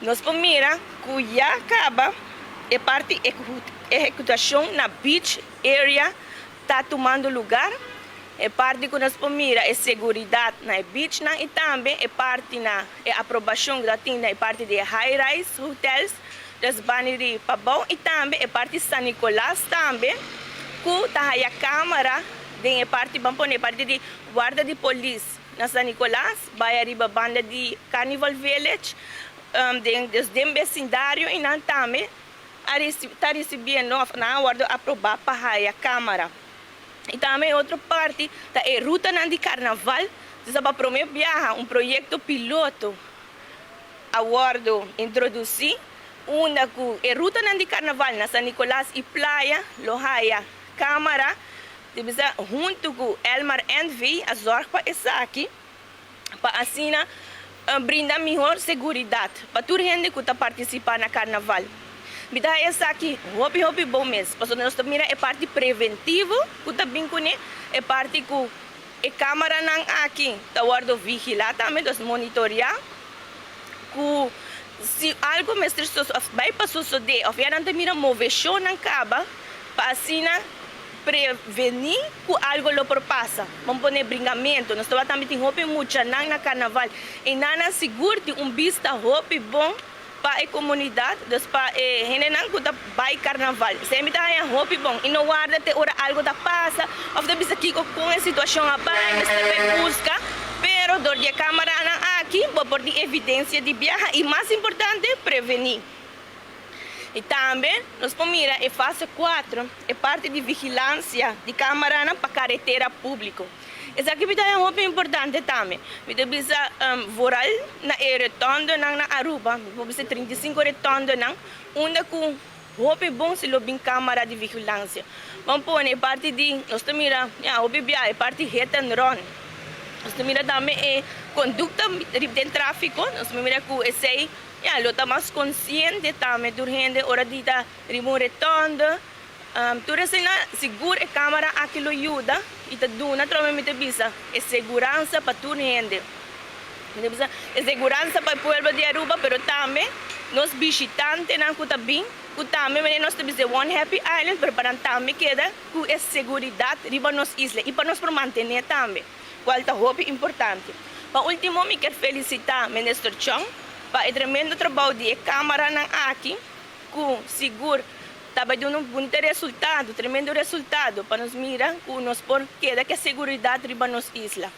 Nós mira que já acaba a parte executação na beach area está tomando lugar. É parte que nós mira é segurança na beach e também é parte na aprovação da tinha é parte de high rise hotels das baneiras para bom e também é parte São Nicolás também que tá a câmara de parte vamos pôr parte de guarda de polícia na São Nicolás vai arriba banda de Carnival Village desde o vecindário e não também está recebendo na hora de aprovar para a câmara. E também outra parte da ruta de carnaval, para promover um projeto piloto agora introduzir uma ruta de carnaval na São Nicolás e Praia, Lohaia, Câmara, junto com Elmar Envy, a Zorpa essa aqui, para assim brindar melhor segurança para toda a gente que está participando no carnaval. Bida essa aqui, hobby bom mesmo. Porque nós também é parte preventiva, que também é parte que a câmara não aqui, está guardo vigilar também, nós monitorear, que se algo vai para suceder, ou vier não mira moveção não acaba, para assim prevenir que algo lo passa. Vamos pôr bringamento, nós também tem hobby muito na carnaval e não seguro de vista hobby bom para a comunidade, para a gente que vai carnaval. Sempre tem hobby bom e não guarda até hora algo da passa, ou de bisa aqui com a situação abaixo, você busca, pero dor de câmara aqui, por de evidência de viagem e mais importante, prevenir. E também, nós mira a fase 4, é parte de vigilância de câmara para carretera pública. Essa atividade é muito importante também. Nós temos voral na retonda na Aruba, nós temos 35 retonda onde com muito bom se lobby câmara de vigilância. Vamos pôr a parte de, nós mira, a parte hit and run. Nós mira também a conduta de tráfico, nós mira que esse lo está mais consciente também do gente hora de dar retonda. Tudo isso segura a câmara aquilo ajuda e te dá naturalmente bisa é segurança para toda a gente. É segurança para o povo de Aruba, mas também nós visitantes não que também nós temos One Happy Island, mas também queda com a segurança riba nas islas e para nós manter também. Qual é o importante. Para último, eu quero felicitar o Ministro Chong para o tremendo trabalho de câmara aqui, com seguro. Estava dando bonito resultado, tremendo resultado para nos mirar, que nos por queda que a segurança riba nas islas.